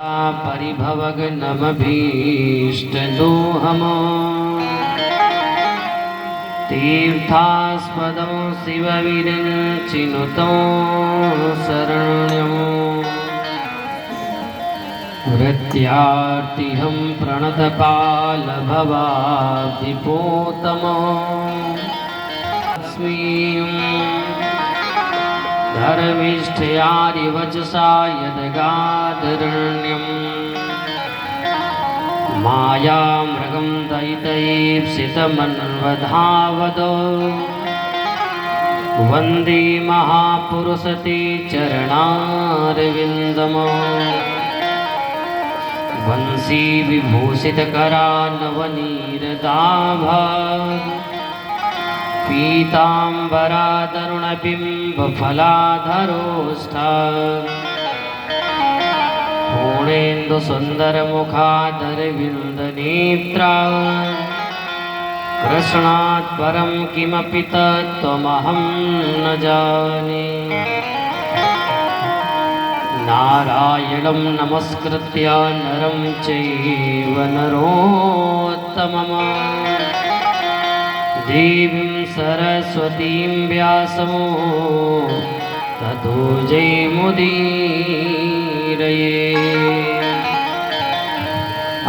परिभवग्नमभीष्टदोहम् तीर्थास्पदं शिवविरिञ्चिनुतं शरण्यम् वृत्यार्तिहं प्रणतपालभवाब्धिपोतमम् धर्मिष्ठयादिवचसा यदगादरण्यम् मायामृगं दयितैप्सितमन्वधावद वन्दे महापुरुषते चरणारविन्दम् वंशी विभूषितकरानवनीरदाभा पीताम्बरातरुणबिम्बफलाधरोष्ठा पूर्णेन्दुसुन्दरमुखादरविन्दनेत्रा कृष्णात् परं किमपि तत्त्वमहं न जाने नारायणं नमस्कृत्य नरं चैव नरोत्तमम् देवीं सरस्वतीं व्यासं ततो जयमुदीरये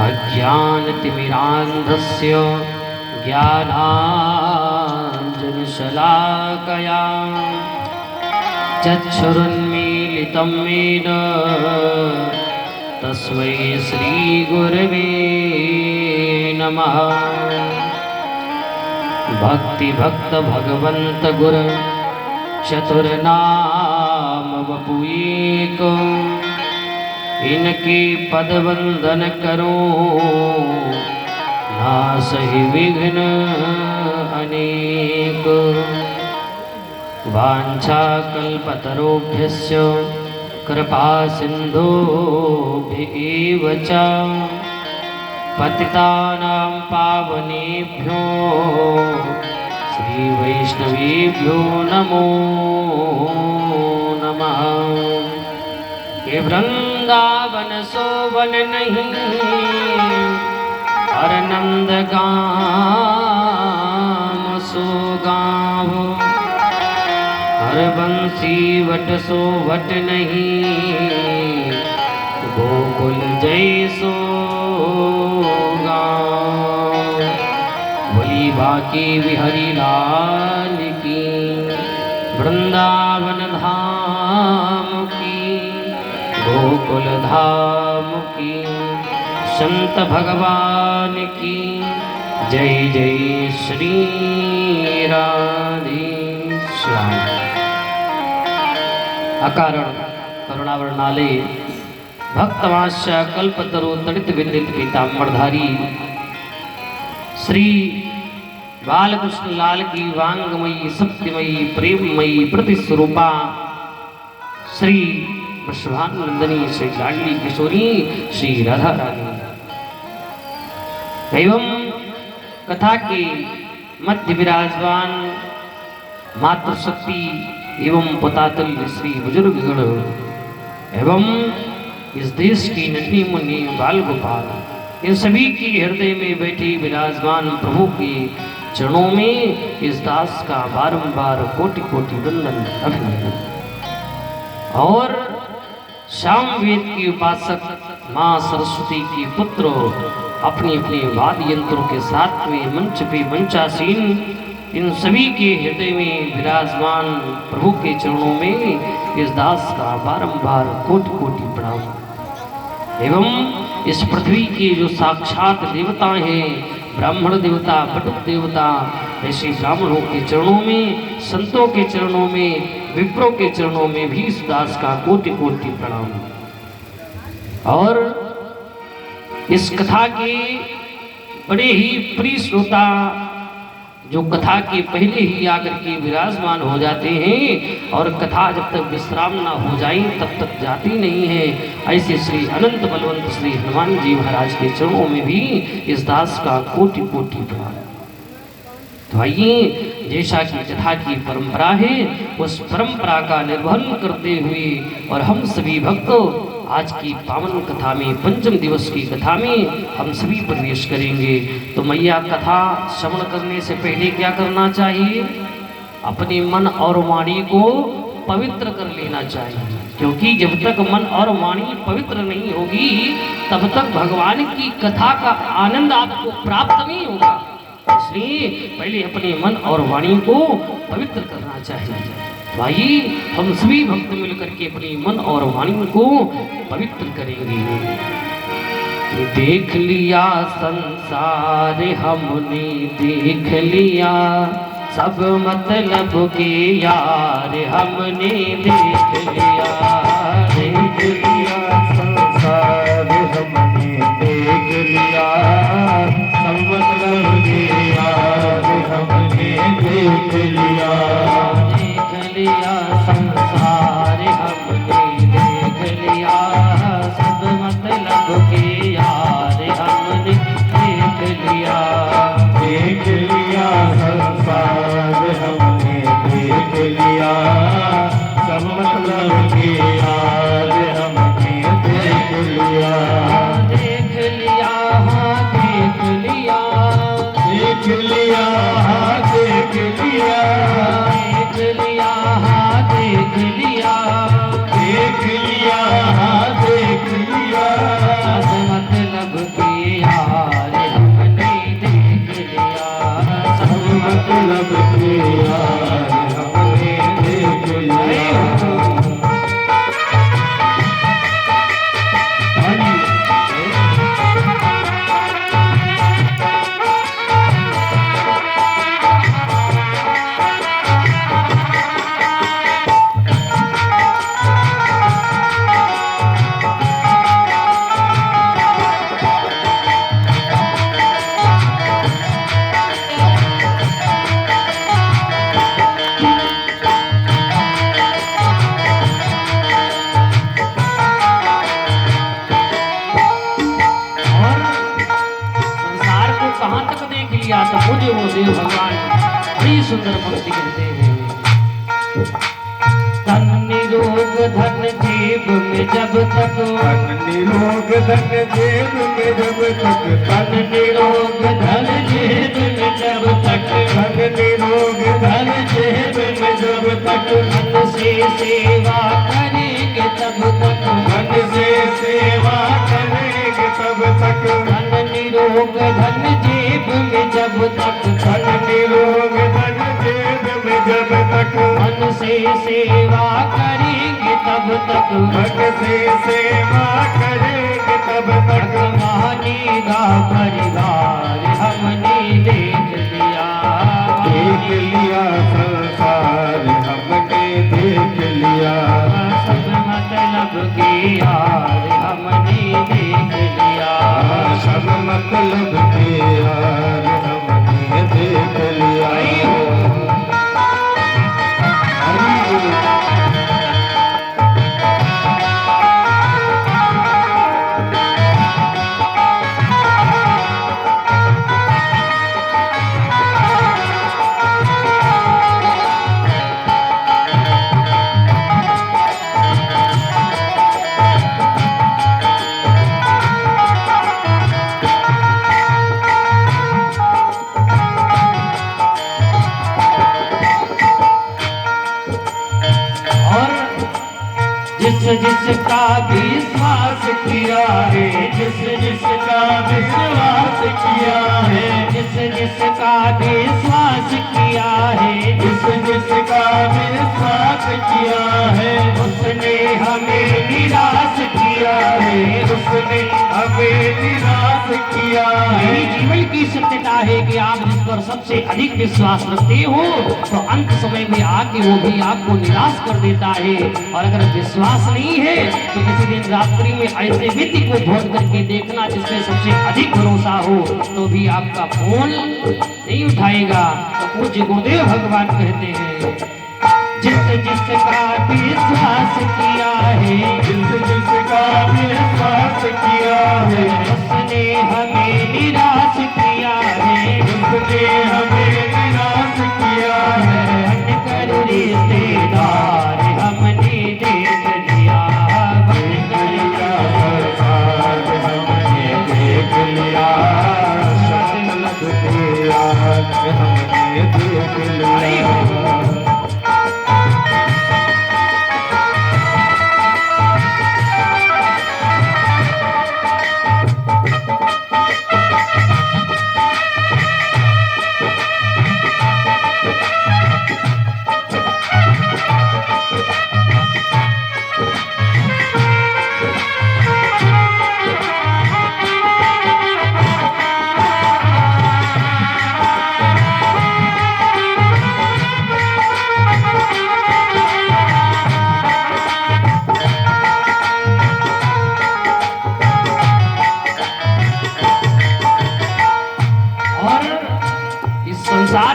अज्ञानतिमिरान्धस्य ज्ञानाञ्जनशलाकया चक्षुरुन्मीलितं येन तस्मै श्रीगुरवे नमः। भक्ति भक्त भगवंत गुर चतुर्नाम वपुएक इनके पद वंदन करो नासहि विघ्न अनेक वांछा कल्पतरुभ्यश्च कृपा सिन्धुभ्येव च पतितानां पावनेभ्यो श्रीवैष्णवेभ्यो नमो नमः। ये वृंदावन सोवन नहीं हर नंदगाम सो गावो हर बंसी वट सो वट नहीं गोकुल जय सो बोली बाकी बिहारी लाल की वृंदावन धाम की गोकुल धाम की संत भगवान की जय जय श्री राधे श्याम। अकारण करुणावर्णाले भक्तवांश कल्पतरु तड़ित विदित पीताम्बरधारी श्री बालकृष्ण लाल की वांगमयी सत्यमयी प्रेममयी प्रतिस्वरूपा श्री वृषभानंदनी श्री लाडली किशोरी श्री राधा रानी एवं कथा के मध्य विराजमान मातृशक्ति एवं पतातुल्य श्री बुजुर्गगण एवं इस देश की नन्ही मुन्नी बाल गोपाल इन सभी की हृदय में बैठी विराजमान प्रभु के चरणों में इस दास का बारंबार कोटि कोटि वंदन अभिनंदन। और श्याम वेद की उपासक माँ सरस्वती के पुत्र अपने अपने वाद्य यंत्रों के साथ में मंच पे मंचासीन इन सभी के हृदय में विराजमान प्रभु के चरणों में इस दास का बारंबार कोटि कोटि प्रणाम। एवं इस पृथ्वी के जो साक्षात देवता हैं ब्राह्मण देवता बटुक देवता ऐसे ब्राह्मणों के चरणों में संतों के चरणों में विप्रों के चरणों में भी इस दास का कोटि कोटि प्रणाम। और इस कथा के बड़े ही प्रिय श्रोता जो कथा के पहले ही आकर के विराजमान हो जाते हैं और कथा जब तक विश्राम ना हो जाए तब तक जाती नहीं है, ऐसे श्री अनंत बलवंत श्री हनुमान जी महाराज के चरणों में भी इस दास का कोटि कोटि प्रणाम। तो आइए, जैसा कि कथा की परंपरा है उस परंपरा का निर्वहन करते हुए और हम सभी भक्त आज की पावन कथा में, पंचम दिवस की कथा में हम सभी प्रवेश करेंगे। तो मैया कथा श्रवण करने से पहले क्या करना चाहिए? अपने मन और वाणी को पवित्र कर लेना चाहिए, क्योंकि जब तक मन और वाणी पवित्र नहीं होगी तब तक भगवान की कथा का आनंद आपको प्राप्त नहीं होगा। इसलिए पहले अपने मन और वाणी को पवित्र करना चाहिए। तो आइए हम सभी भक्त मिलकर के अपने मन और वाणी को पवित्र करेंगे। देख लिया संसार हमने, देख लिया सब मतलब के यार हमने, देख लिया। देख लिया संसार हमने, देख लिया सब मतलब के यार हमने, देख लिया। देख लिया संसार हमने, देख लिया सब मतलब के यार हमने, देख लिया। देख लिया संसार हमने, देख लिया सब मतलब के यार हमने, देख लिया। देख लिया हाँ देख लिया, देख लिया हाँ देख लिया, देख लिया हाँ देख लिया, देख लिया हाँ देख लिया। सब मतलब के यार हमने देख लिया, सब मतलब के यार हमने देख लिया। तो मुझे वो देव भगवान बड़ी सुंदर पंक्ति कहते हैं। धन निरोग धन जेब में जब तक, धन निरोग धन जेब में जब तक, धन निरोग धन जेब में जब तक, धन निरोग धन जेब में जब तक, धन से सेवा करेंगे तब तक, धन से सेवा करेंगे तब तक। धन निरोग धन जेब में जब तक, धन निरोग धन जेब में जब तक, मन से सेवा करेंगे तब तक, मन से सेवा करेंगे तब तक। मानेगा परिवार हमने देख लिया, देख लिया संसार हमने देख लिया, सब मतलब के यार हमने देख लिया, सब मतलब के यार हमने देख लिया। जिसका विश्वास किया है, जिसका विश्वास किया है, जिसका विश्वास किया है, जिसका विश्वास किया है, उसने हमें निराश किया है, उसने हमें निराश किया है। यही जीवन की सत्यता है कि आप जिस पर सबसे अधिक विश्वास रखते हो तो अंत समय में आके वो भी आपको निराश कर देता है। और अगर विश्वास नहीं है तो किसी दिन रात्रि में ऐसे व्यक्ति को ढूंढ करके देखना जिसमें सबसे अधिक भरोसा हो तो भी आपका फोन नहीं उठाएगा। तो पूज्य गुरुदेव भगवान कहते हैं, जिसका विश्वास किया है, जिसका विश्वास किया है, उसने हमें निराश किया है, उसने हमें निराश किया है। बनकर रिश्तेदार हमने देख लिया, बनकर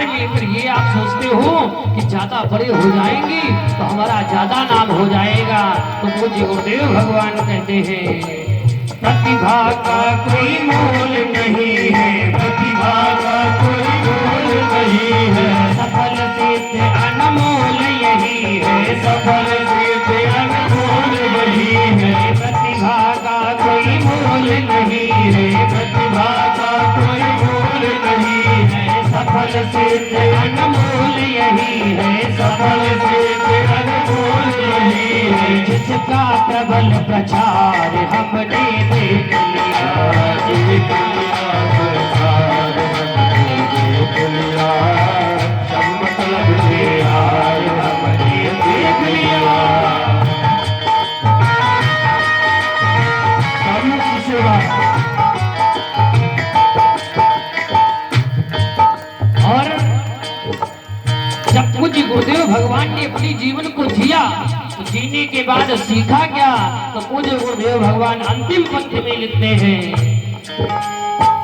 में फिर ये आप सोचते हो कि ज्यादा बड़े हो जाएंगे तो हमारा ज्यादा नाम हो जाएगा। तो पूज्य गुरुदेव भगवान कहते हैं प्रतिभा का कोई मोल नहीं है, प्रतिभा का कोई मोल नहीं है, सफल सिद्ध अनमोल यही है, सफल सिद्ध अनमोल वही है, प्रतिभा का कोई मोल नहीं है, प्रतिभा का कोई मोल नहीं है, सफल सिद्ध अनमोल यही है, सफल सिद्ध अनमोल वही है, जिसका प्रबल प्रचार हमने देख लिया, देख लिया प्रसाद हमने देख लिया, सब मतलब से हार हमने देख लिया। कर्म की सेवा और जब पूज्य गुरुदेव भगवान ने अपनी जीवन को जिया तो जीने के बाद सीखा क्या? तो पूज्य गुरुदेव भगवान अंतिम पंक्ति में लिखते हैं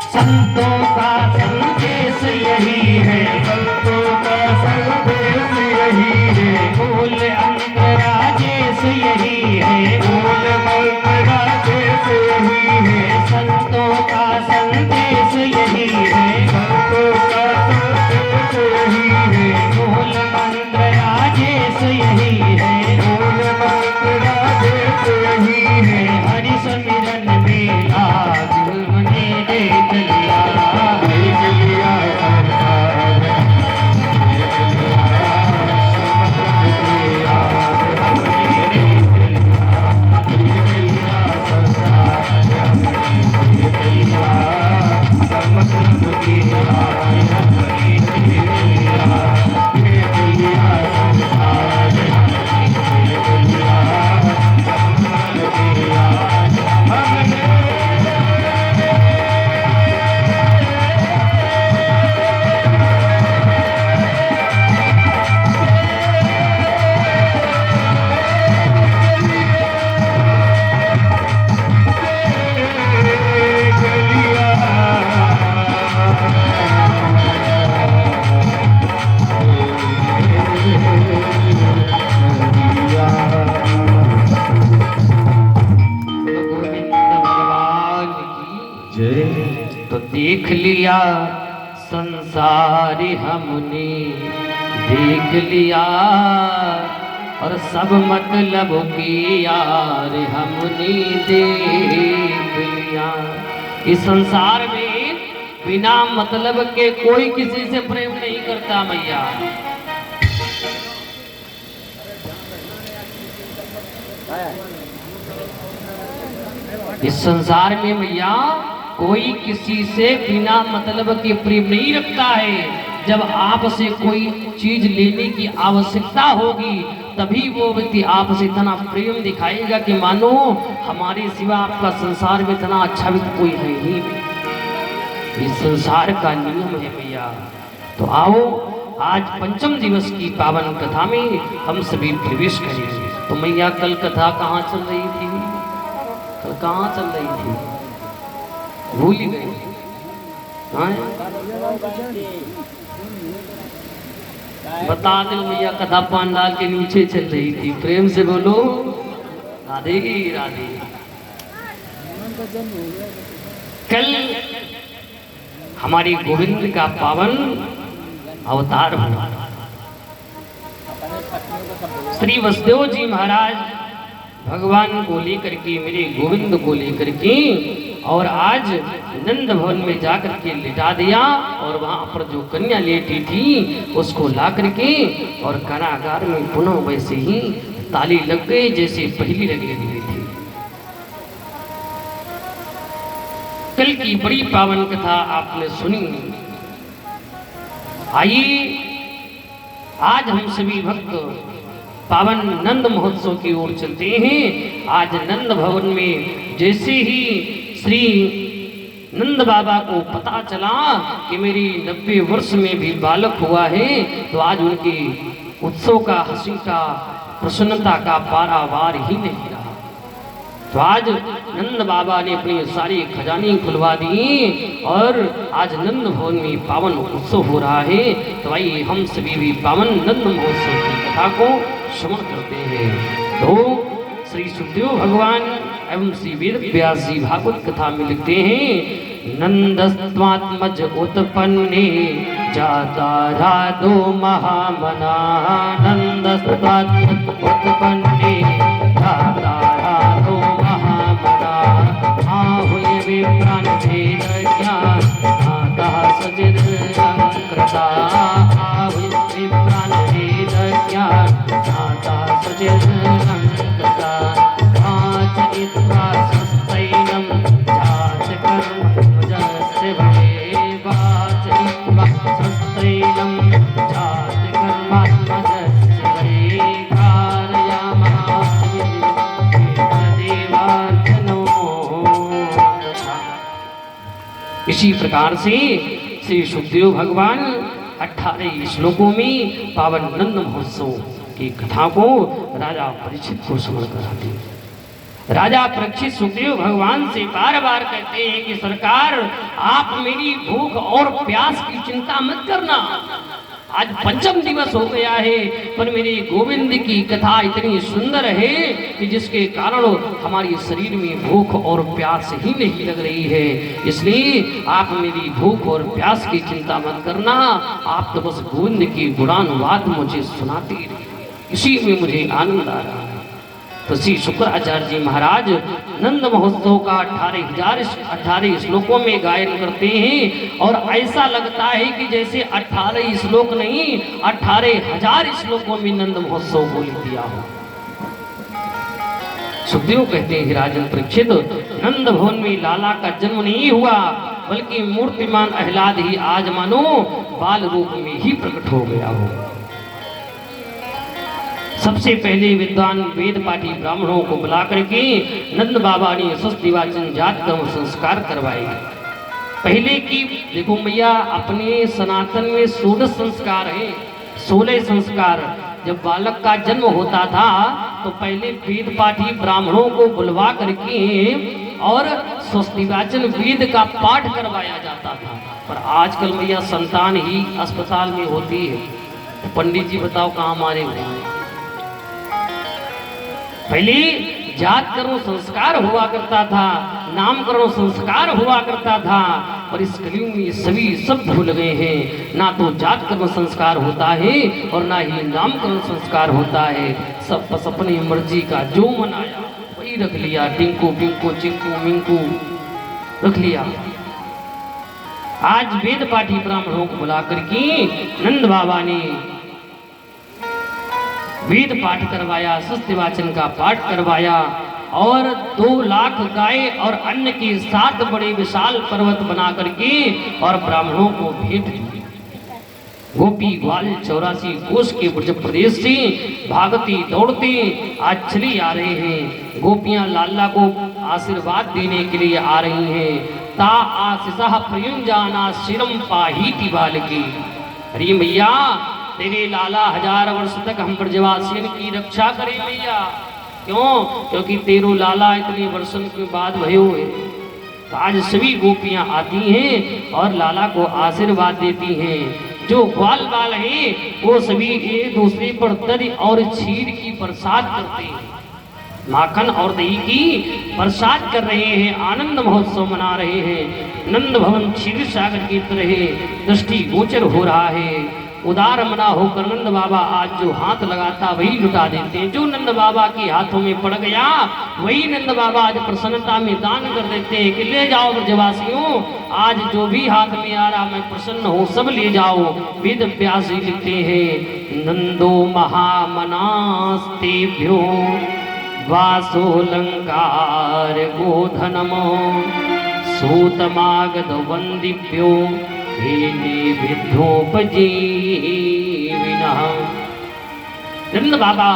संतों का संदेश यही है, संतों का संदेश यही है, मूल अंग राजेश यही है, मूल मंत्र राजेश यही है, संतों का संदेश यही है, संतों का संदेश यही है, मूल मंत्र राजेश यही है, मूल मंत्र राजेश यही है, हरि समिरन में लाग हमने देख लिया, देख लिया संसार, देख लिया समस्त किया, हमने देख लिया, देख लिया संसार, देख लिया समस्त किया, हमने देख लिया, देख लिया संसार, देख लिया समस्त किया, हमने गोविंद भगवान की। तो देख लिया संसार हमने देख लिया और सब मतलब की यार हमने देख लिया। इस संसार में बिना मतलब के कोई किसी से प्रेम नहीं करता मैया। इस संसार में मैया कोई किसी से बिना मतलब के प्रेम नहीं रखता है। जब आपसे कोई चीज लेने की आवश्यकता होगी तभी वो व्यक्ति आपसे इतना प्रेम दिखाएगा कि मानो हमारे सिवा आपका संसार में इतना अच्छा भी कोई है ही नहीं। इस संसार का नियम है भैया। तो आओ आज पंचम दिवस की पावन कथा में हम सभी प्रवेश करेंगे। तो मैया कल कथा कहाँ चल रही थी? कल कहाँ चल रही थी? भूल ही गए? हाँ? बता दो भैया, कथा पंडाल के नीचे चल रही थी। प्रेम से बोलो राधे राधे। कल हमारी गोविंद का पावन अवतार हुआ। श्री वसुदेव जी महाराज भगवान को लेकर के, मेरे गोविंद को लेकर के, और आज नंद भवन में जाकर के लिटा दिया और वहां पर जो कन्या लेटी थी उसको ला करके और कारागार में पुनः वैसे ही ताली लग गई जैसे पहली लगी हुई थी। कल की बड़ी पावन कथा आपने सुनी। आइए आज हम सभी भक्त पावन नंद महोत्सव की ओर चलते हैं। आज नंद भवन में जैसे ही श्री नंद बाबा को पता चला कि मेरी 90 वर्ष में भी बालक हुआ है, तो आज उनके उत्सव का, हंसी का, प्रसन्नता का पारावार ही नहीं रहा। तो आज नंद बाबा ने अपनी सारी खजाने खुलवा दी और आज नंद भवन में पावन उत्सव हो रहा है। तो आइए हम सभी भी पावन नंद महोत्सव की कथा को श्रवण करते हैं। तो श्री सुखदेव भगवान एवं श्री वेद व्यास जी भागवत कथा में लिखते हैं, नंदस्त्वात्मज उत्पन्ने जाता राधो महामना। नंदस्त्वात्मज उत्पन्ने जाता राधो महामना। आहुय विप्रान भेद ज्ञान माता सचिद संकृता। आहुय विप्रान भेद ज्ञान माता सचिद संकृता। वाचयित्वा सस्तैनं जाच कर्म जस्य भये। वाचयित्वा सस्तैनं जाच कर्मात्मजस्य भये। कारयामास देवार्चनो। इसी प्रकार से श्री सुखदेव भगवान 18 श्लोकों में पावन नंद महोत्सव की कथा को राजा परीक्षित को स्मरण कराते हैं। राजा परीक्षित सुखदेव भगवान से बार बार कहते हैं कि सरकार, आप मेरी भूख और प्यास की चिंता मत करना। आज पंचम दिवस हो गया है, पर मेरे गोविंद की कथा इतनी सुंदर है कि जिसके कारण हमारी शरीर में भूख और प्यास ही नहीं लग रही है। इसलिए आप मेरी भूख और प्यास की चिंता मत करना, आप तो बस गोविंद की गुणानुवाद मुझे सुनाते रहिए, इसी में मुझे आनंद आ रहा है। तो श्री शुक्राचार्य जी महाराज नंद महोत्सव का 18 श्लोकों में गायन करते हैं और ऐसा लगता है कि जैसे 18 श्लोक नहीं 18,000 श्लोकों में नंद महोत्सव को लिख दिया हो। सुखदेव कहते हैं, राजन परीक्षित, नंद भवन में लाला का जन्म नहीं हुआ, बल्कि मूर्तिमान अहलाद ही आज मानो बाल रूप में ही प्रकट हो गया हो। सबसे पहले विद्वान वेद पाठी ब्राह्मणों को बुला करके नंद बाबा ने स्वस्ति वाचन जात कर्म संस्कार करवाए। पहले की देखो भैया, अपने सनातन में 16 संस्कार है, 16 संस्कार। जब बालक का जन्म होता था तो पहले वेद पाठी ब्राह्मणों को बुलवा करके और स्वस्ति वाचन वेद का पाठ करवाया जाता था। पर आजकल भैया संतान ही अस्पताल में होती है, तो पंडित जी बताओ कहाँ मारे हुए हैं। पहले जात कर्म संस्कार हुआ करता था, नामकरण संस्कार हुआ करता था, और इस कलयुग में सभी सब भूल गए हैं। ना तो जात कर्म संस्कार होता है और ना ही नामकरण संस्कार होता है। सब बस अपनी मर्जी का जो मनाया वही रख लिया, टिंकू पिंकू चिंकू मिंकू रख लिया। आज वेद पाठी ब्राह्मणों को बुला करके नंद बाबा ने वेद पाठ करवाया, स्वस्ति वाचन का पाठ करवाया और 2 लाख गाय और अन्न के 7 बड़े विशाल पर्वत बना करके और ब्राह्मणों को भेंट दी। गोपी ग्वाल 84 कोष के ब्रज प्रदेश से भागती दौड़ते आज चली आ रहे हैं। गोपियां लाला को आशीर्वाद देने के लिए आ रही हैं। ता आशीषः प्रयुंजाना शिरम पाहीति बालकी। अरे मैया, तेरे लाला 1000 वर्ष तक हम ब्रजवासियों की रक्षा करे मैया। क्यों? क्योंकि तेरो लाला इतने वर्षों के बाद भयो है। तो आज सभी गोपियां आती हैं और लाला को आशीर्वाद देती हैं। जो ग्वाल बाल हैं वो सभी एक दूसरे पर दही और खीर की प्रसाद करते हैं, माखन और दही की प्रसाद कर रहे हैं, आनंद महोत्सव मना रहे हैं। नंद भवन क्षीर सागर की तरह दृष्टि गोचर हो रहा है। उदार मना होकर नंद बाबा आज जो हाथ लगाता वही लुटा देते हैं। जो नंद बाबा के हाथों में पड़ गया वही नंद बाबा आज प्रसन्नता में दान कर देते हैं कि ले जाओ ब्रजवासियों, आज जो भी हाथ में आ रहा मैं प्रसन्न हूँ, सब ले जाओ। वेद व्यास जी लिखते हैं, नंदो महामनास्तेभ्यो वासोलंकार गोधनमो सूतमागध वंदिभ्यो नंद बाबा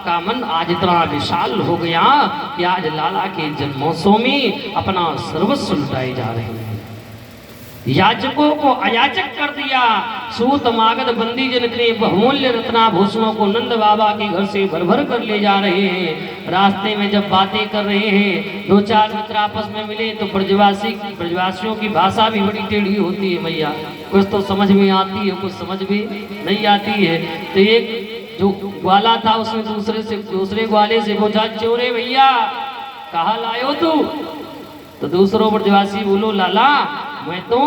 का मन आज इतना विशाल हो गया कि आज लाला के जन्मोत्सव में अपना सर्वस्व लुटाए जा रहे हैं। याचकों को अयाचक कर दिया। सूत मागध बंदी जन इतने बहुमूल्य रत्नाभूषणों को नंद बाबा के घर से भर भर कर ले जा रहे हैं। रास्ते में जब बातें कर रहे हैं, दो चार मित्र आपस में मिले तो ब्रजवासियों की भाषा भी बड़ी टेढ़ी होती है भैया। कुछ तो समझ में आती है, कुछ समझ में नहीं आती है। तो एक जो ग्वाला था उसने दूसरे ग्वाले से पूछा, चोरे भैया कहाँ लायो तू? तो दूसरों ब्रजवासी बोलो, लाला मैं तो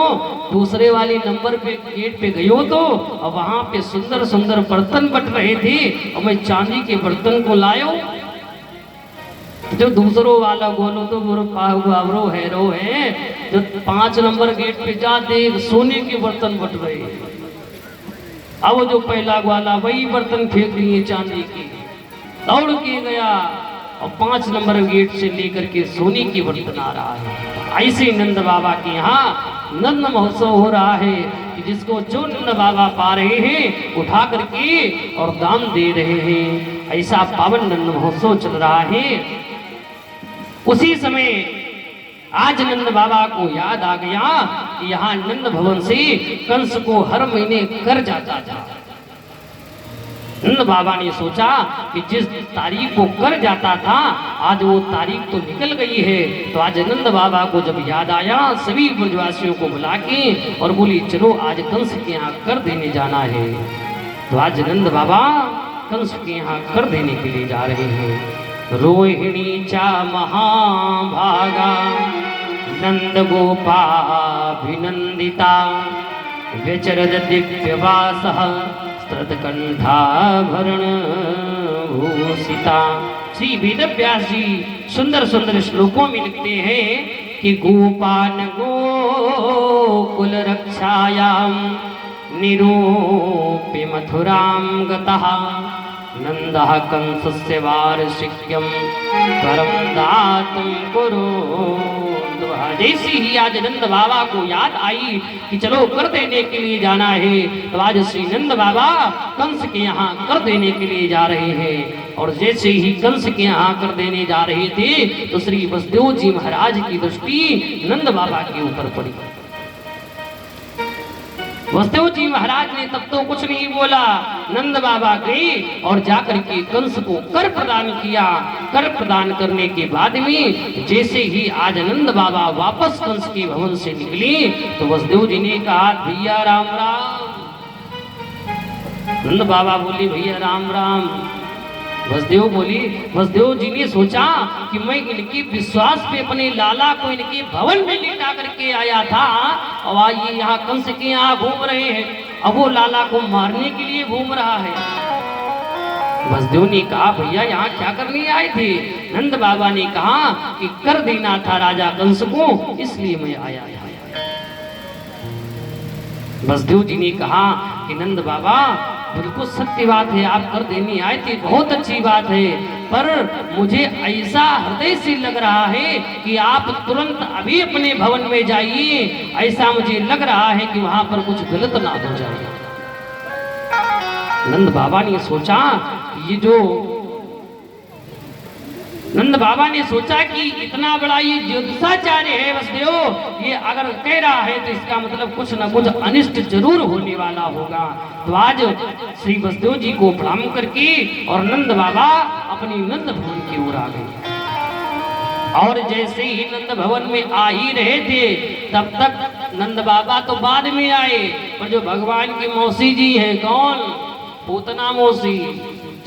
दूसरे वाली नंबर पे गेट पे गयो तो और वहां पे सुंदर सुंदर बर्तन बट रहे थे और मैं चांदी के बर्तन को लायो। जो दूसरों वाला बोलो तो आवरो है जो 5 नंबर गेट पे जा देख सोने के बर्तन बट रहे। अब जो पहला ग्वाला वही बर्तन फेंक दिए चांदी की, दौड़ के गया और 5 नंबर गेट से लेकर के सोने की बर्तन आ रहा है। ऐसे नंद बाबा के यहाँ नंद महोत्सव हो रहा है कि जिसको जो नंद बाबा पा रहे हैं उठा करके और दान दे रहे हैं। ऐसा पावन नंद महोत्सव चल रहा है। उसी समय आज नंद बाबा को याद आ गया कि यहाँ नंद भवन से कंस को हर महीने कर जाता था। नंद बाबा ने सोचा कि जिस तारीख को कर जाता था आज वो तारीख तो निकल गई है। तो आज नंद बाबा को जब याद आया सभी ब्रजवासियों को बुला के और बोली, चलो आज कंस के यहाँ कर देने जाना है। तो आज नंद बाबा कंस के यहाँ कर देने के लिए जा रहे हैं। रोहिणी चा महाभागा नंद गोपाभिनंदिता व्यचरद दिव्यवासः कंठाभरण भूषिता। श्री वेदव्यास जी सुंदर सुंदर श्लोकों में लिखते हैं कि गोपान गोकुल रक्षायाम निरूप्य मथुराम गतः नंदः कंसस्य वार्षिक्यम परम दातुम कुरु। जैसे ही आज नंद बाबा को याद आई कि चलो कर देने के लिए जाना है, तो आज श्री नंद बाबा कंस के यहाँ कर देने के लिए जा रहे हैं। और जैसे ही कंस के यहाँ कर देने जा रहे थे तो श्री वसुदेव जी महाराज की दृष्टि नंद बाबा के ऊपर पड़ी। वसुदेव जी महाराज ने तब तो कुछ नहीं बोला। नंद बाबा गए और जाकर के कंस को कर प्रदान किया। कर प्रदान करने के बाद में जैसे ही आज नंद बाबा वापस कंस के भवन से निकले तो वसुदेव जी ने कहा, भैया राम राम। नंद बाबा बोले, भैया राम राम। वसुदेव जी ने सोचा कि मैं इनके विश्वास पे अपने लाला को इनके भवन में लेटा करके आया था और आज ये यहाँ कंस के यहाँ घूम रहे हैं। अब वो लाला को मारने के लिए घूम रहा है। वसुदेव ने कहा, भैया यहाँ क्या करने आए थे? नंद बाबा ने कहा कि कर देना था राजा कंस को, इसलिए मैं आया था। वसुदेव जी ने कहा कि नंद बाबा बिल्कुल सत्य बात है, आप कर देने आए थे, बहुत अच्छी बात है, पर मुझे ऐसा हृदय से लग रहा है कि आप तुरंत अभी अपने भवन में जाइए। ऐसा मुझे लग रहा है कि वहां पर कुछ गलत ना हो जाए। नंद बाबा ने सोचा नंद बाबा ने सोचा कि इतना बड़ा ये ज्योतिषाचार्य है वसुदेव, ये अगर कह रहा है तो इसका मतलब कुछ न कुछ अनिष्ट जरूर होने वाला होगा। तो आज श्री वसुदेव जी को प्रणाम करके और नंद बाबा अपनी नंद भवन की ओर आ गए। और जैसे ही नंद भवन में आ ही रहे थे तब तक नंद बाबा तो बाद में आए, पर जो भगवान की मौसी जी है, कौन? पूतना मौसी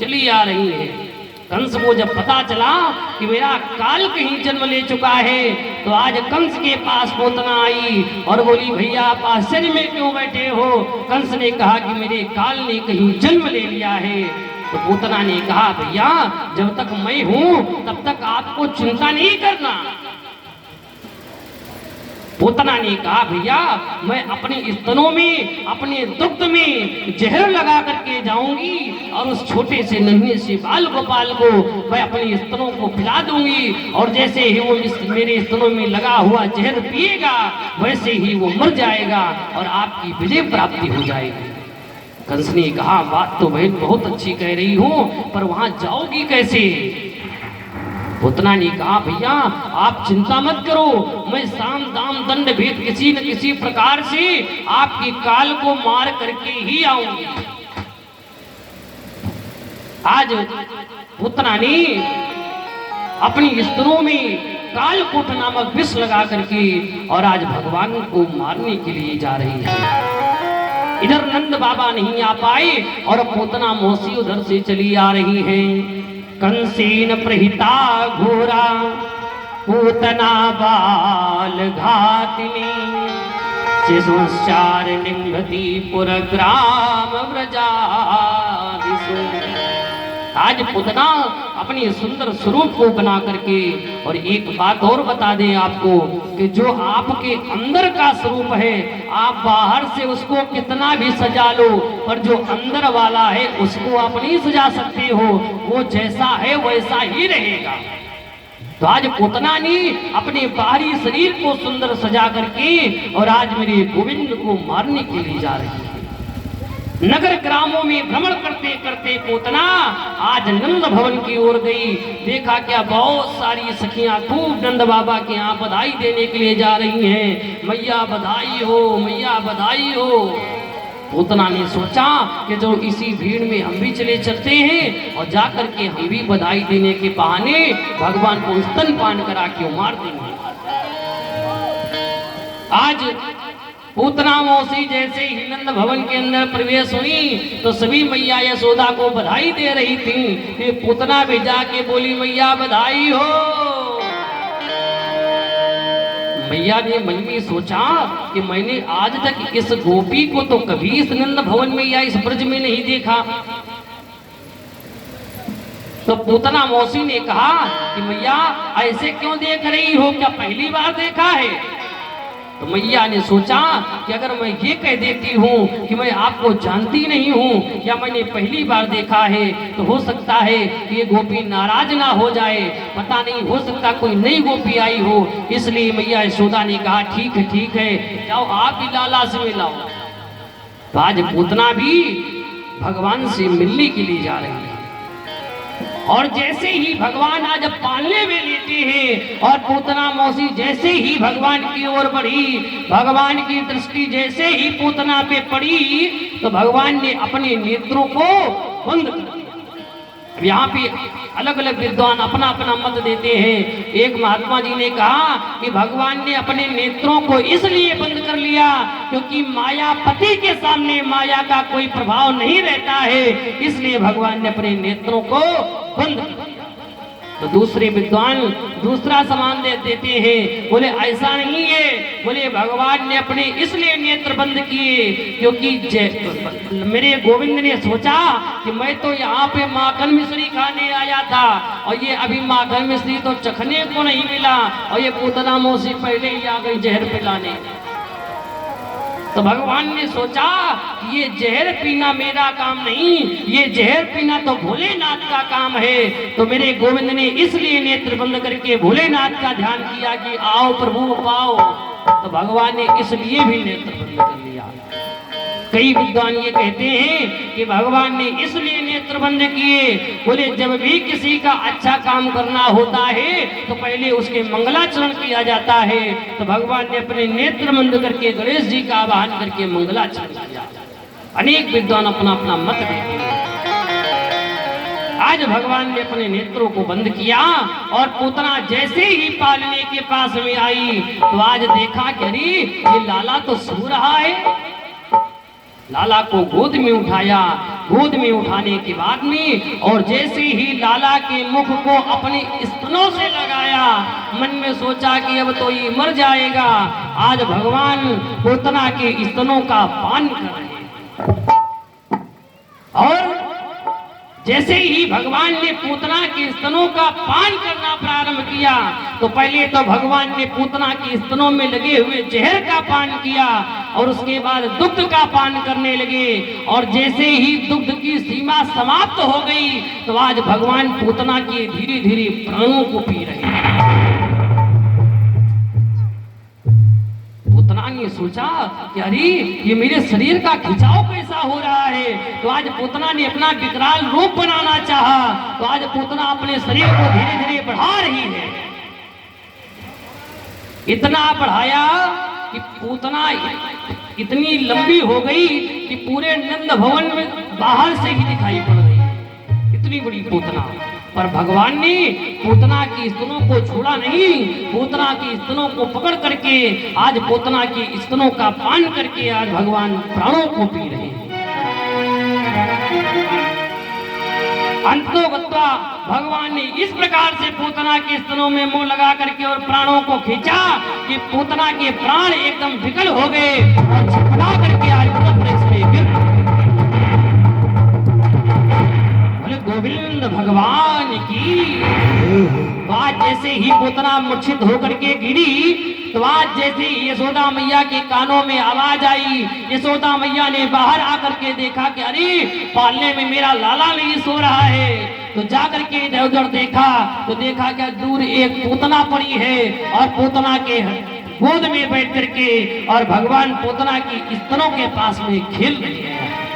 चली आ रही है। कंस को जब पता चला कि मेरा काल कहीं जन्म ले चुका है तो आज कंस के पास पूतना आई और बोली, भैया आप आश्चर्य में क्यों बैठे हो? कंस ने कहा कि मेरे काल ने कहीं जन्म ले लिया है। तो पूतना ने कहा, भैया जब तक मैं हूं तब तक आपको चिंता नहीं करना। पूतना ने कहा, भैया मैं अपने स्तनों में, अपने दुग्ध में जहर लगा करके जाऊंगी और उस छोटे से नन्हे से बाल गोपाल को मैं अपने स्तनों को पिला दूंगी और जैसे ही वो मेरे स्तनों में लगा हुआ जहर पिएगा वैसे ही वो मर जाएगा और आपकी विजय प्राप्ति हो जाएगी। कंस ने कहा, बात तो बहन बहुत अच्छी कह रही हूं, पर वहां जाओगी कैसे? पूतना ने कहा भैया आप चिंता मत करो, मैं साम दाम दंड भेद किसी न किसी प्रकार से आपकी काल को मार करके ही आऊंगी। आज पूतना ने अपनी स्त्रों में कालकूट नामक विष लगा करके और आज भगवान को मारने के लिए जा रही है। इधर नंद बाबा नहीं आ पाए और पूतना मौसी उधर से चली आ रही है। कंसेन प्रहिता घोरा पूतना बाल घातिनी शिशुचार निंगति पुर ग्राम व्रजादिशु। आज पूतना अपनी सुंदर स्वरूप को बना करके, और एक बात और बता दें आपको कि जो आपके अंदर का स्वरूप है आप बाहर से उसको कितना भी सजा लो, पर जो अंदर वाला है उसको आप नहीं सजा सकते हो, वो जैसा है वैसा ही रहेगा। तो आज पूतना ने अपने बाहरी शरीर को सुंदर सजा करके और आज मेरे गोविंद को मारने के लिए जा रही है। नगर ग्रामों में भ्रमण करते करते पूतना आज नंद भवन की ओर गई। देखा क्या बहुत सारी सखियां खूब नंद बाबा के यहाँ बधाई देने के लिए जा रही हैं। मैया बधाई हो, मैया बधाई हो। पूतना ने सोचा कि जो इसी भीड़ में हम भी चले चलते हैं और जाकर के हम भी बधाई देने के बहाने भगवान को स्तनपान करा के मार देंगे। आज पूतना मौसी जैसे ही नंद भवन के अंदर प्रवेश हुई तो सभी मैया यशोदा को बधाई दे रही थी। फिर पूतना भी जाके बोली मैया बधाई हो। मैया ने मन में सोचा कि मैंने आज तक इस गोपी को तो कभी इस नंद भवन में या इस ब्रज में नहीं देखा। तो पूतना मौसी ने कहा कि मैया ऐसे क्यों देख रही हो, क्या पहली बार देखा है? तो मैया ने सोचा कि अगर मैं ये कह देती हूँ कि मैं आपको जानती नहीं हूँ या मैंने पहली बार देखा है तो हो सकता है कि ये गोपी नाराज ना हो जाए, पता नहीं हो सकता कोई नई गोपी आई हो। इसलिए मैया यशोदा ने कहा ठीक है जाओ आप भी लाला से मिलाओ। तो आज पूतना भी भगवान से मिलने के लिए जा रही है। और जैसे ही भगवान आज पालने में लेते हैं और पूतना मौसी जैसे ही भगवान की ओर बढ़ी, भगवान की दृष्टि जैसे ही पूतना पे पड़ी तो भगवान ने अपने नेत्रों को बंद कर दिया। यहाँ पे अलग अलग विद्वान अपना अपना मत देते हैं। एक महात्मा जी ने कहा कि भगवान ने अपने नेत्रों को इसलिए बंद कर लिया क्योंकि मायापति के सामने माया का कोई प्रभाव नहीं रहता है, इसलिए भगवान ने अपने नेत्रों को बंद कर दिया। तो दूसरे विद्वान दूसरा समान दे देते हैं, बोले ऐसा नहीं है, बोले भगवान ने अपने इसलिए नेत्र बंद किए क्योंकि मेरे गोविंद ने सोचा कि मैं तो यहाँ पे माखन मिश्री खाने आया था और ये अभी माखन मिश्री तो चखने को नहीं मिला और ये पूतना मौसी पहले ही आ गई जहर पिलाने। तो भगवान ने सोचा कि ये जहर पीना मेरा काम नहीं, ये जहर पीना तो भोलेनाथ का काम है। तो मेरे गोविंद ने इसलिए नेत्र बंद करके भोलेनाथ का ध्यान किया कि आओ प्रभु पाओ। तो भगवान ने इसलिए भी नेत्र बंद कर लिया। कई विद्वान ये कहते हैं कि भगवान ने इसलिए नेत्र बंद किए, बोले जब भी किसी का अच्छा काम करना होता है तो पहले उसके मंगलाचरण किया जाता है। तो भगवान ने अपने नेत्र बंद करके गणेश जी का आवाहन करके मंगलाचरण किया। अनेक विद्वान अपना अपना मत देते हैं। आज भगवान ने अपने नेत्रों को बंद किया और पूतना जैसे ही पालने के पास में आई तो आज देखा कि अरे ये लाला तो सो रहा है। लाला को गोद में उठाया, गोद में उठाने के बाद में और जैसे ही लाला के मुख को अपने स्तनों से लगाया, मन में सोचा कि अब तो ये मर जाएगा। आज भगवान पूतना के स्तनों का पान कर रहे हैं। और जैसे ही भगवान ने पूतना के स्तनों का पान करना प्रारंभ किया तो पहले तो भगवान ने पूतना के स्तनों में लगे हुए जहर का पान किया और उसके बाद दुग्ध का पान करने लगे। और जैसे ही दुग्ध की सीमा समाप्त हो गई तो आज भगवान पूतना के धीरे धीरे प्राणों को पी रहे हैं। पूतना ने ने सोचा कि अरे ये मेरे शरीर का खिंचाव कैसा हो रहा है। तो आज पूतना ने अपना विकराल रूप बनाना चाहा। तो आज पूतना अपने शरीर को धीरे धीरे बढ़ा रही है। इतना बढ़ाया कि पूतना इतनी लंबी हो गई कि पूरे नंद भवन में बाहर से ही दिखाई पड़ रही। इतनी बड़ी पूतना। पर भगवान ने पूतना की स्तनों को छोड़ा नहीं। पूतना की स्तनों को पकड़ करके आज पूतना की स्तनों का पान करके आज भगवान प्राणों को पी रहे हैं। अंतोगत्वा भगवान ने इस प्रकार से पूतना के स्तनों में मुंह लगा करके और प्राणों को खींचा कि पूतना के प्राण एकदम विकल हो गए और छटपटा करके आज पूरे में गिर पड़े। गोविंद भगवान की। तो आज जैसे ही पूतना मूर्छित होकर के गिरी, तो आज जैसे ही यशोदा मैया के कानों में आवाज आई, यशोदा मैया ने बाहर आकर के देखा कि अरे पालने में मेरा लाला नहीं सो रहा है। तो जाकर के इधर उधर देखा तो देखा क्या दूर एक पूतना पड़ी है और पूतना के गोद में बैठ करके और भगवान पूतना की स्तनों के पास में खेल रही है।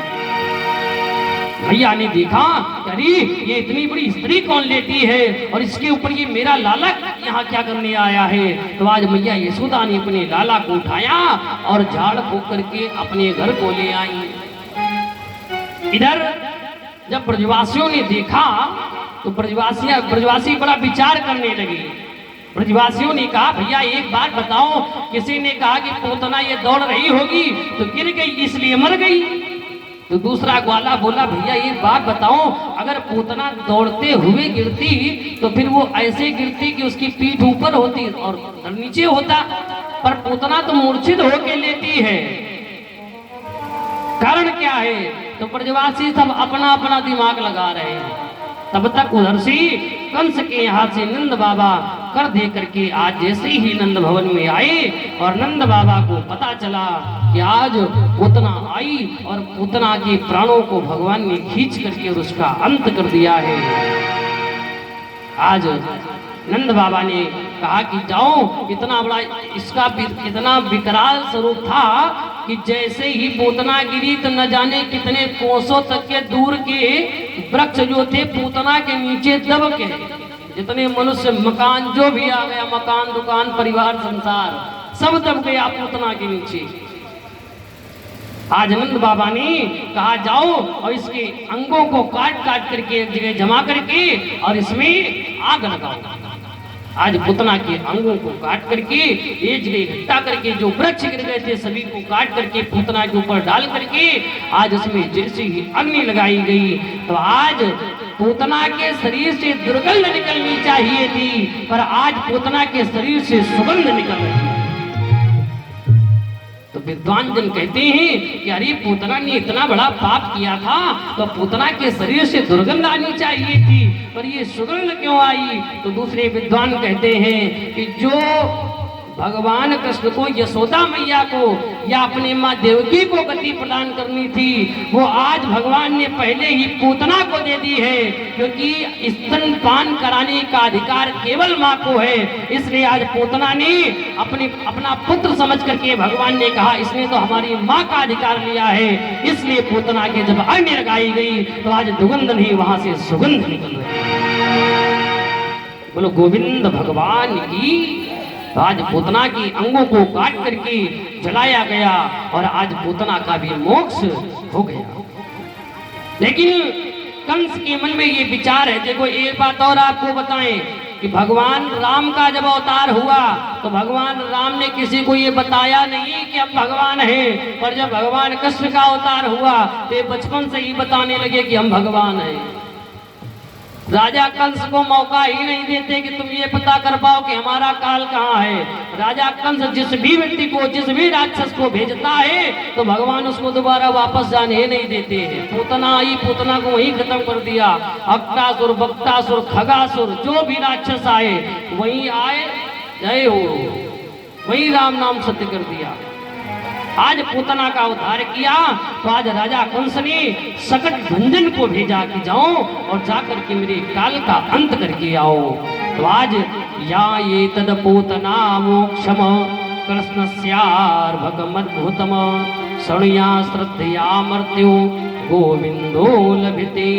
भैया ने देखा अरे ये इतनी बड़ी स्त्री कौन लेती है और इसके ऊपर ये मेरा लाला यहाँ क्या करने आया है। तो आज मैया यशोदा ने अपने लाला को उठाया और झाड़ फूंक करके अपने घर को ले आई। इधर जब ब्रजवासियों ने देखा तो ब्रजवासी बड़ा विचार करने लगे। ब्रजवासियों ने कहा भैया एक बात बताओ, किसी ने कहा कि पूतना ये दौड़ रही होगी तो गिर गई इसलिए मर गई। तो दूसरा ग्वाला बोला भैया एक बात बताओ, अगर पूतना दौड़ते हुए गिरती तो फिर वो ऐसे गिरती कि उसकी पीठ ऊपर होती और नीचे होता, पर पूतना तो मूर्छित होके लेती है, कारण क्या है। तो ब्रजवासी सब अपना अपना दिमाग लगा रहे हैं। तब तक उधर से कंस के हाथ से नंद बाबा कर दे करके आज जैसे ही नंद भवन में आए और नंद बाबा को पता चला कि आज पूतना आई और पूतना के प्राणों को भगवान ने खींच करके और उसका अंत कर दिया है। आज नंद बाबा ने कहा कि जाओ, इतना बड़ा इसका इतना विकराल स्वरूप था कि जैसे ही पूतना गिरी तो न जाने कितने कोसों तक के दूर के वृक्ष जो थे पूतना के नीचे दब के, जितने मनुष्य मकान जो भी आ गया, मकान दुकान परिवार संसार सब दब गया पूतना के नीचे। आज नंद बाबा ने कहा जाओ और इसके अंगों को काट काट करके एक जगह जमा करके और इसमें आग लगाओ। आज पूतना के अंगों को काट करके एक जगह इकट्ठा करके जो वृक्ष गिर गए थे सभी को काट करके पूतना के ऊपर डाल करके आज उसमें जैसे ही अग्नि लगाई गई तो आज पूतना के शरीर से दुर्गंध निकलनी चाहिए थी, पर आज पूतना के शरीर से सुगंध निकल रही है। तो विद्वान जन कहते हैं कि अरे पूतना ने इतना बड़ा पाप किया था तो पूतना के शरीर से दुर्गंध आनी चाहिए थी, पर ये सुगंध क्यों आई। तो दूसरे विद्वान कहते हैं कि जो भगवान कृष्ण को यशोदा मैया को या अपने माँ देवकी को गति प्रदान करनी थी वो आज भगवान ने पहले ही पूतना को दे दी है, क्योंकि स्तनपान कराने का अधिकार केवल माँ को है। इसलिए आज पूतना ने अपना पुत्र समझ करके भगवान ने कहा इसने तो हमारी माँ का अधिकार लिया है, इसलिए पूतना के जब अग्नि लगाई गई तो आज दुर्गंध नहीं वहां से सुगंध निकल रही। बोलो गोविंद भगवान की। तो आज पूतना की अंगों को काट करके जलाया गया और आज पूतना का भी मोक्ष हो गया। लेकिन कंस के मन में ये विचार है, देखो एक बात और आपको बताएं कि भगवान राम का जब अवतार हुआ तो भगवान राम ने किसी को ये बताया नहीं कि हम भगवान हैं, पर जब भगवान कृष्ण का अवतार हुआ तो बचपन से ही बताने लगे कि हम भगवान हैं। राजा कंस को मौका ही नहीं देते कि तुम ये पता कर पाओ कि हमारा काल कहाँ है। राजा कंस जिस भी व्यक्ति को जिस भी राक्षस को भेजता है तो भगवान उसको दोबारा वापस जाने नहीं देते हैं। पूतना आई, पूतना को वहीं खत्म कर दिया। अक्टासुर, बक्टासुर, खगासुर जो भी राक्षस आए वहीं आए, जय हो, वहीं राम नाम सत्य कर दिया। आज पूतना का उद्धार किया तो आज राजा कंस ने सकट भंजन को भेजा कि जाओ और जाकर के मेरे काल का अंत करके आओ। तो आज या ये तद पूतना मोक्षम कृष्णस्यार्भकमद्भुतम शृणुया श्रद्धया मृत्यु गोविंदो लभते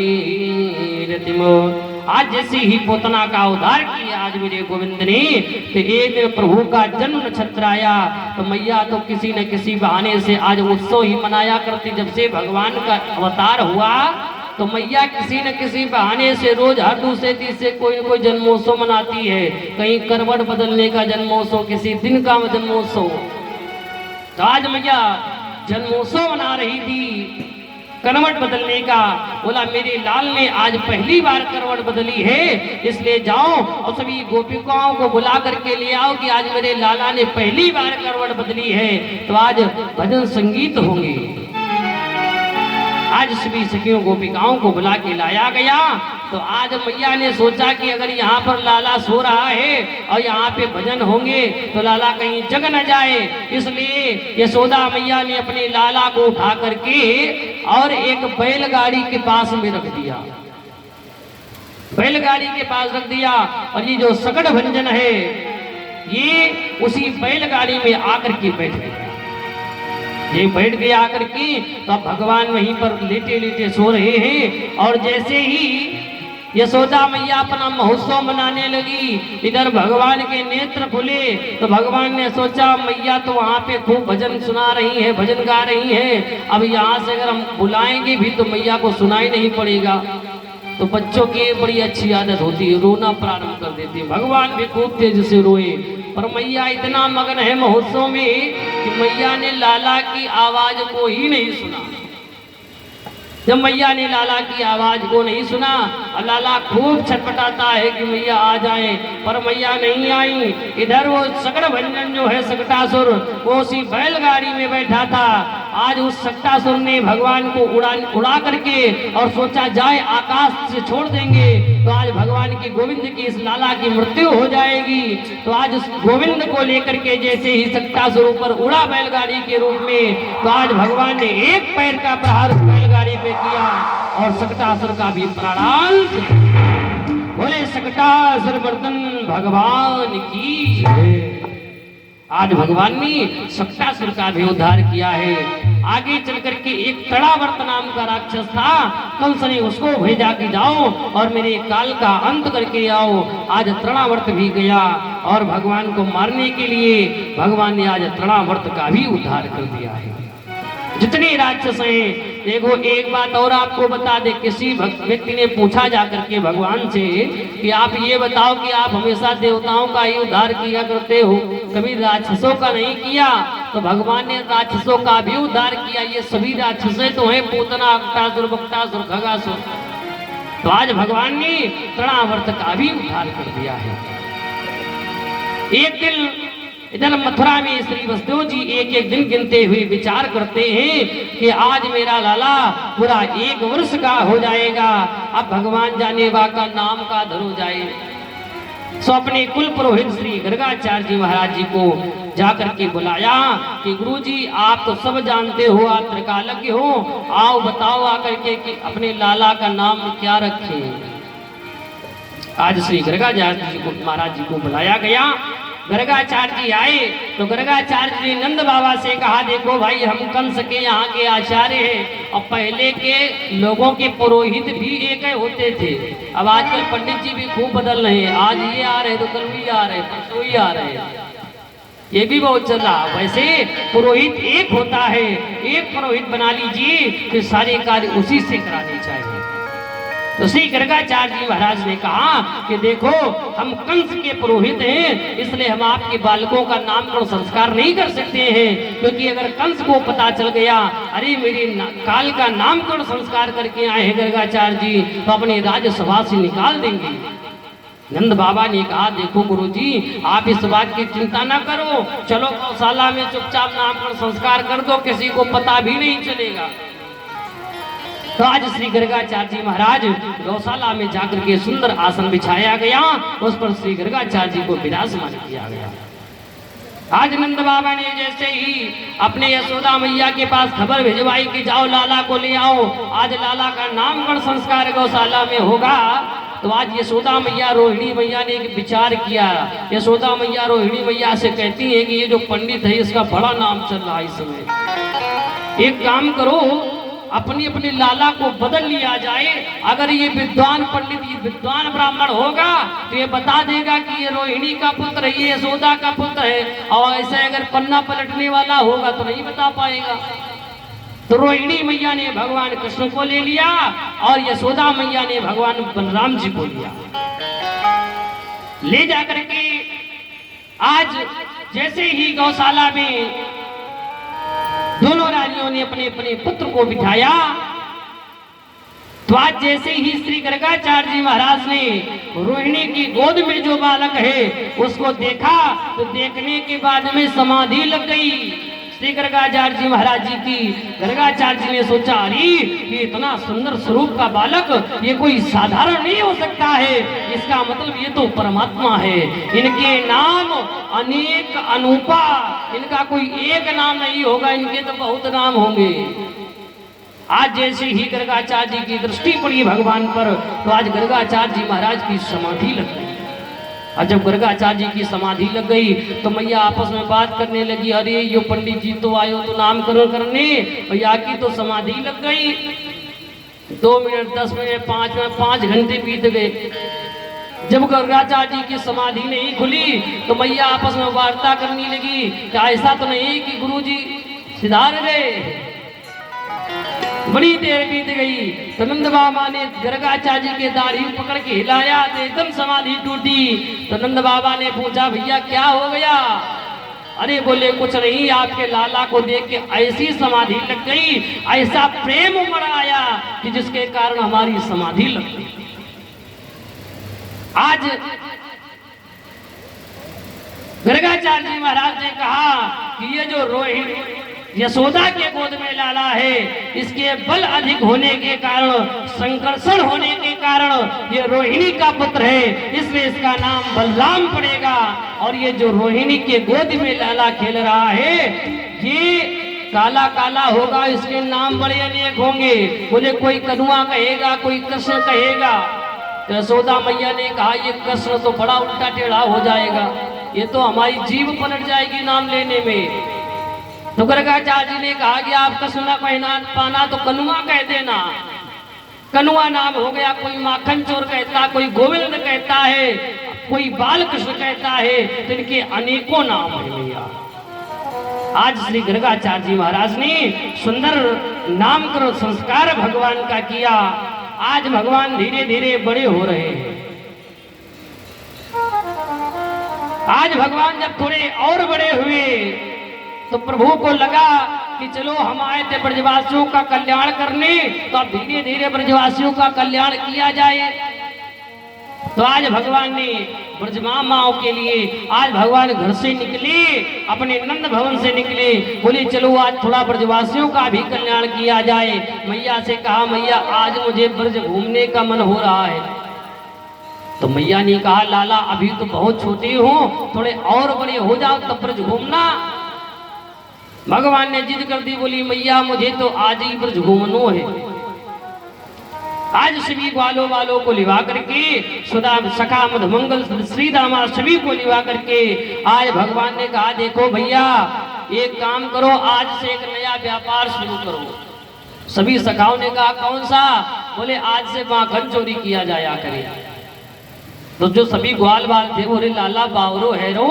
रतिम। आज जैसे ही पोतना का उद्धार किया आज मेरे गोविंद ने, तो एक दिन प्रभु का जन्म नक्षत्र आया, तो मैया तो किसी न किसी बहाने से आज उत्सव ही मनाया करती। जब से भगवान का अवतार हुआ तो मैया किसी न किसी बहाने से रोज हर दूसरे दिन से कोई न कोई जन्मोत्सव मनाती है। कहीं करवट बदलने का जन्मोत्सव, किसी दिन का जन्मोत्सव। तो आज मैया जन्मोत्सव मना रही थी करवट बदलने का। बोला मेरे लाल ने आज पहली बार करवट बदली है, इसलिए जाओ और सभी गोपिकाओं को बुला करके ले आओ कि आज मेरे लाला ने पहली बार करवट बदली है। तो आज भजन संगीत होंगे। आज सभी सखियों गोपिकाओं को बुला के लाया गया। तो आज मैया ने सोचा कि अगर यहाँ पर लाला सो रहा है और यहाँ पे भजन होंगे तो लाला कहीं जग न जाए, इसलिए यशोदा मैया ने अपने लाला को उठा करके और एक बैलगाड़ी के पास में रख दिया। बैलगाड़ी के पास रख दिया और ये जो सकड़ भंजन है ये उसी बैलगाड़ी में आकर के बैठ गया। ये बैठ गए आकर के, तो अब भगवान वहीं पर लेटे लेटे सो रहे हैं। और जैसे ही यशोदा मैया अपना महोत्सव मनाने लगी, इधर भगवान के नेत्र खुले। तो भगवान ने सोचा मैया तो वहाँ पे खूब भजन सुना रही है, भजन गा रही है, अब यहाँ से अगर हम बुलाएंगे भी तो मैया को सुनाई नहीं पड़ेगा। तो बच्चों की बड़ी अच्छी आदत होती है, रोना प्रारंभ कर देती है। भगवान भी खूब तेज से रोए, पर मैया इतना मगन है महोत्सव में कि मैया ने लाला की आवाज को ही नहीं सुना। जब मैया ने लाला की आवाज को नहीं सुना और लाला खूब छटपटाता है कि मैया आ जाए, पर मैया नहीं आई। इधर वो सकड़ भंजन जो है सकटासुर, वो उसी बैलगाड़ी में बैठा था। आज उस सकटासुर ने भगवान को उड़ा करके और सोचा जाए आकाश से छोड़ देंगे तो आज भगवान की गोविंद की इस लाला की मृत्यु हो जाएगी। तो आज उस गोविंद को लेकर के जैसे ही सकटासुर ऊपर उड़ा बैलगाड़ी के रूप में, तो आज भगवान ने एक पैर का प्रहार बैलगाड़ी पे किया और सकटासुर का भी प्राणांत। बोले सकटासुर मर्दन भगवान की जय। आज भगवान ने सकटासुर का भी उद्धार किया है। आगे चल करके एक तड़ावर्त नाम का राक्षस था, कंस ने उसको भेजा कि जाओ और मेरे काल का अंत करके आओ। आज तड़ावर्त भी गया और भगवान को मारने के लिए भगवान ने आज तड़ावर्त का भी उद्धार कर दिया है। जितने राक्षस हैं, देखो एक बात और आपको बता दे, किसी व्यक्ति ने पूछा जाकर के भगवान से कि आप ये बताओ कि आप हमेशा देवताओं का ही उद्धार किया करते हो, कभी राक्षसों का नहीं किया? तो भगवान ने राक्षसों का भी उद्धार किया। ये सभी राक्षसें तो हैं, पूतना, अक्टासुर, बक्टासुर, खगासुर। तो आज भगवान ने तृणावर्त का भी उद्धार कर दिया है। एक दिन इधर मथुरा में श्री वसुदेव जी एक एक दिन गिनते हुए विचार करते हैं कि आज मेरा लाला पूरा 1 वर्ष का हो जाएगा। अब भगवान जाने वा का नाम का धर हो जाए। सो अपने कुल पुरोहित श्री गर्गाचार्य जी महाराज जी को जाकर के बुलाया कि गुरु जी आप तो सब जानते हो, आप त्रिकालज्ञ हो, आओ बताओ आकर के कि अपने लाला का नाम क्या रखे। आज श्री गर्गाचार्य जी को महाराज जी को बुलाया गया। गर्गाचार्य जी आए तो गर्गाचार्य जी नंद बाबा से कहा, देखो भाई हम कंस के यहाँ के आचार्य हैं और पहले के लोगों के पुरोहित भी एक ही होते थे। अब आजकल पंडित जी भी खूब बदल रहे हैं, आज ये आ रहे तो कल भी आ रहे, परसों ही आ रहे हैं, ये भी बहुत चल रहा। वैसे पुरोहित एक होता है, एक पुरोहित बना लीजिए, फिर सारे कार्य उसी से कराने चाहिए। तो श्री गर्गाचार्य जी महाराज ने कहा कि देखो हम कंस के पुरोहित हैं, इसलिए हम आपके बालकों का नामकरण संस्कार नहीं कर सकते हैं, क्योंकि अगर कंस को पता चल गया अरे मेरे काल का नामकरण संस्कार करके आए हैं गर्गाचार्य जी, तो अपने राज्यसभा से निकाल देंगे। नंद बाबा ने कहा, देखो गुरुजी आप इस बात की चिंता ना करो, चलो गौशाला में चुपचाप नामकरण संस्कार कर दो, किसी को पता भी नहीं चलेगा। तो आज श्री गर्गाचार्य जी महाराज गौशाला में जाकर के सुंदर आसन बिछाया गया, उस पर श्री गर्गाचार्य जी को विराजमान किया गया। आज नंद बाबा ने जैसे ही अपने यशोदा मैया के पास खबर भिजवाई कि जाओ लाला को ले आओ, आज लाला का नामकरण संस्कार गौशाला में होगा। तो आज यशोदा मैया रोहिणी मैया ने एक विचार किया। यशोदा मैया रोहिणी मैया से कहती है कि ये जो पंडित है इसका बड़ा नाम चल रहा है इस समय, एक काम करो अपनी अपने लाला को बदल लिया जाए। अगर ये विद्वान पंडित, ये विद्वान ब्राह्मण होगा तो ये बता देगा कि ये रोहिणी का पुत्र है, ये यशोदा का पुत्र है। और ऐसे अगर पन्ना पलटने वाला होगा तो नहीं बता पाएगा। तो रोहिणी मैया ने भगवान कृष्ण को ले लिया और यशोदा मैया ने भगवान बलराम जी को लिया। ले जाकर के आज जैसे ही गौशाला में दोनों रानियों ने अपने अपने पुत्र को बिठाया, तो आज जैसे ही श्री गर्गाचार्य जी महाराज ने रोहिणी की गोद में जो बालक है उसको देखा, तो देखने के बाद में समाधि लग गई श्री गर्गाचार्य जी महाराज जी की। गर्गाचार्य जी ने सोचा, अरे ये इतना सुंदर स्वरूप का बालक, ये कोई साधारण नहीं हो सकता है, इसका मतलब ये तो परमात्मा है। इनके नाम अनेक अनूपा, इनका कोई एक नाम नहीं होगा, इनके तो बहुत नाम होंगे। आज जैसे ही गर्गाचार्य जी की दृष्टि पड़ी भगवान पर, तो आज गर्गाचार्य जी महाराज की समाधि लग गई। और जब गर्गाचार्य जी की समाधि लग गई तो मैया आपस में बात करने लगी, अरे यो पंडित जी तो आयो तो नामकरण करने, भैया की तो समाधि लग गई। 2 मिनट 10 मिनट 5 मिनट 5 घंटे बीत गए। जब गर्गाचार्य जी की समाधि नहीं खुली तो मैया आपस में वार्ता करने लगी कि ऐसा तो नहीं कि गुरु जी सिधार गए। बड़ी देर बीत गई तो नंद बाबा ने गर्गाचार्य जी के दाढ़ी पकड़ के हिलाया तो एकदम समाधि टूटी। तो नंद बाबा ने पूछा, भैया क्या हो गया? अरे बोले कुछ नहीं, आपके लाला को देख के ऐसी समाधि लग गई, ऐसा प्रेम उमड़ आया कि जिसके कारण हमारी समाधि लग गई। आज गर्गाचार्य जी महाराज ने कहा कि ये जो रोहिणी यशोदा के गोद में लाला है, इसके बल अधिक होने के कारण, संकर्षण होने के कारण ये रोहिणी का पुत्र है, इसलिए इसका नाम बलराम पड़ेगा। और ये जो रोहिणी के गोद में लाला खेल रहा है ये काला काला होगा, इसके नाम बड़े अनेक होंगे। बोले कोई कनुआ कहेगा, कोई कृष्ण कहेगा। तो यशोदा मैया ने कहा ये कृष्ण तो बड़ा उल्टा टेढ़ा हो जाएगा, ये तो हमारी जीभ पलट जाएगी नाम लेने में। तो गर्गाचार्य जी ने कहा कि आप कृष्ण ना कहना पाना तो कनुआ कह देना। कनुआ नाम हो गया, कोई माखन चोर कहता, कोई गोविंद कहता है, कोई बाल कृष्ण कहता है, तो इनके अनेकों नाम है भैया। आज श्री गर्गाचार्य जी महाराज ने सुंदर नामकरण संस्कार भगवान का किया। आज भगवान धीरे धीरे बड़े हो रहे हैं। आज भगवान जब थोड़े और बड़े हुए तो प्रभु को लगा कि चलो हम आए थे ब्रजवासियों का कल्याण करने, तो अब धीरे धीरे ब्रजवासियों का कल्याण किया जाए। तो आज भगवान ने ब्रजमामाओं के लिए, आज भगवान घर से निकले, अपने नंद भवन से निकले, बोले चलो आज थोड़ा ब्रजवासियों का भी कल्याण किया जाए। मैया से कहा, मैया आज मुझे ब्रज घूमने का मन हो रहा है। तो मैया ने कहा, लाला अभी तो बहुत छोटे हो, थोड़े और बड़े हो जाओ तब ब्रज घूमना। भगवान ने जिद कर दी, बोली मैया मुझे तो आज ही ब्रज घूमनो है। आज सभी ग्वालों वालों को लिवा करके, सुधा सखा मधुमंगल श्री दामा सभी को लिवा करके आज भगवान ने कहा, देखो भैया एक काम करो, आज से एक नया व्यापार शुरू करो। सभी सखाओं ने कहा, कौन सा? बोले आज से माखन चोरी किया जाया करे। तो जो सभी ग्वाल बाल थे बोले, लाला बावरो हैरो,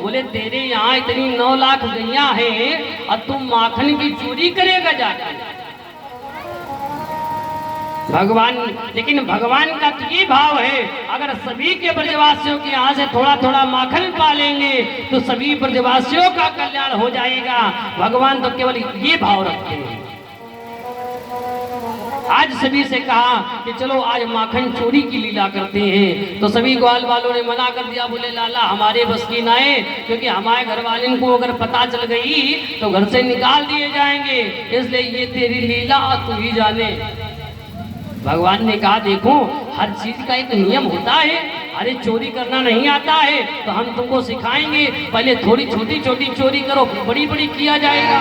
बोले तेरे यहाँ इतनी 9 लाख गैया है और तुम माखन की चोरी करेगा जाकर। भगवान, लेकिन भगवान का तो ये भाव है, अगर सभी के ब्रजवासियों के यहाँ से थोड़ा थोड़ा माखन पालेंगे तो सभी ब्रजवासियों का कल्याण हो जाएगा। भगवान तो केवल ये भाव रखते हैं। आज सभी से कहा कि चलो आज माखन चोरी की लीला करते हैं। तो सभी ग्वाल वालों ने मना कर दिया, बोले लाला हमारे बस की ना है, क्योंकि हमारे घर वाले को अगर पता चल गई तो घर से निकाल दिए जाएंगे, इसलिए ये तेरी लीला तू ही जाने। भगवान ने कहा, देखो हर चीज का एक नियम होता है। अरे चोरी करना नहीं आता है तो हम तुमको सिखाएंगे, पहले थोड़ी छोटी छोटी चोरी करो, बड़ी बड़ी किया जाएगा।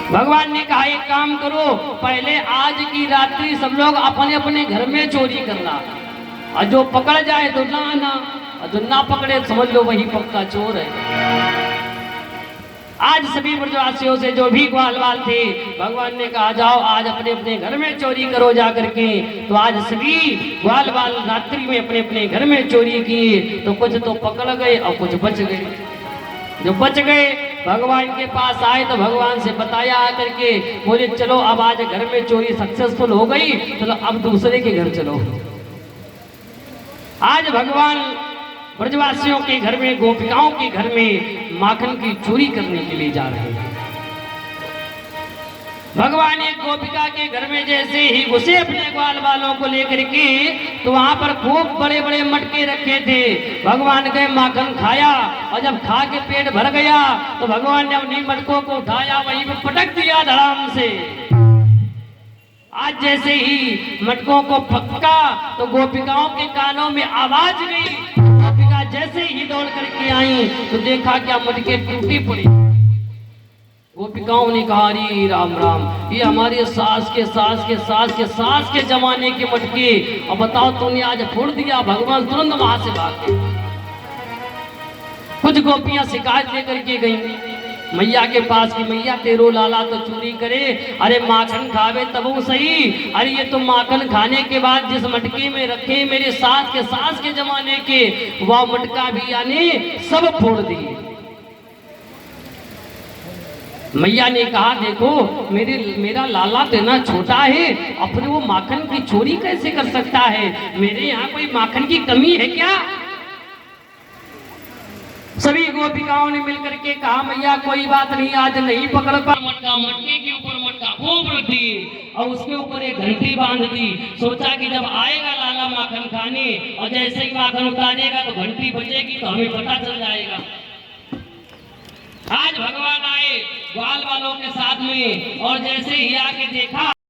भगवान ने कहा एक काम करो, पहले आज की रात्रि सब लोग अपने अपने घर में चोरी करना, और जो पकड़ जाए तो ना आना, और जो ना पकड़े समझ लो वही पक्का चोर है। आज सभी ब्रजवासियों से जो भी ग्वाल बाल थे, भगवान ने कहा जाओ आज अपने अपने घर में चोरी करो जा करके। तो आज सभी ग्वाल बाल रात्रि में अपने अपने घर में चोरी किए, तो कुछ तो पकड़ गए और कुछ बच गए। जो बच गए भगवान के पास आए तो भगवान से बताया आकर के, बोले चलो अब आज घर में चोरी सक्सेसफुल हो गई, चलो अब दूसरे के घर चलो। आज भगवान ब्रजवासियों के घर में, गोपिकाओं के घर में माखन की चोरी करने के लिए जा रहे हैं। भगवान एक गोपिका के घर में जैसे ही घुसे अपने ग्वाल बालों को लेकर के, तो वहां पर खूब बड़े बड़े मटके रखे थे। भगवान के माखन खाया, और जब खा के पेट भर गया तो भगवान ने उन्हीं मटकों को उठाया, वहीं पे पटक दिया धड़ाम से। आज जैसे ही मटकों को पटका तो गोपिकाओं के कानों में आवाज गई। गोपिका जैसे ही दौड़ करके आई तो देखा क्या मटके टूटी पड़ी। गोपिकाओं ने कहा अरे राम राम, ये हमारे सास के जमाने के मटके, और बताओ तूने आज फोड़ दिया। भगवान तुरंत वहां से भाग गए। कुछ गोपियां शिकायत लेकर के गई मैया के पास कि मैया तेरो लाला तो चोरी करे, अरे माखन खावे तब वो सही, अरे ये तो माखन खाने के बाद जिस मटके में रखे मेरे सास के जमाने के, वह मटका भी यानी सब फोड़ दिए। मैया ने कहा देखो मेरा लाला तो इतना छोटा है, अपने वो माखन की चोरी कैसे कर सकता है? मेरे यहाँ कोई माखन की कमी है क्या? सभी गोपिकाओं ने मिलकर के कहा मैया कोई बात नहीं, आज नहीं पकड़ पा। मटके के ऊपर मटका खूब रख दिए और उसके ऊपर एक घंटी बांध दी। सोचा कि जब आएगा लाला माखन खाने और जैसे ही माखन उतारेगा तो घंटी बजेगी तो हमें पता चल जाएगा। आज भगवान आए ग्वाल वालों के साथ में, और जैसे ही आके देखा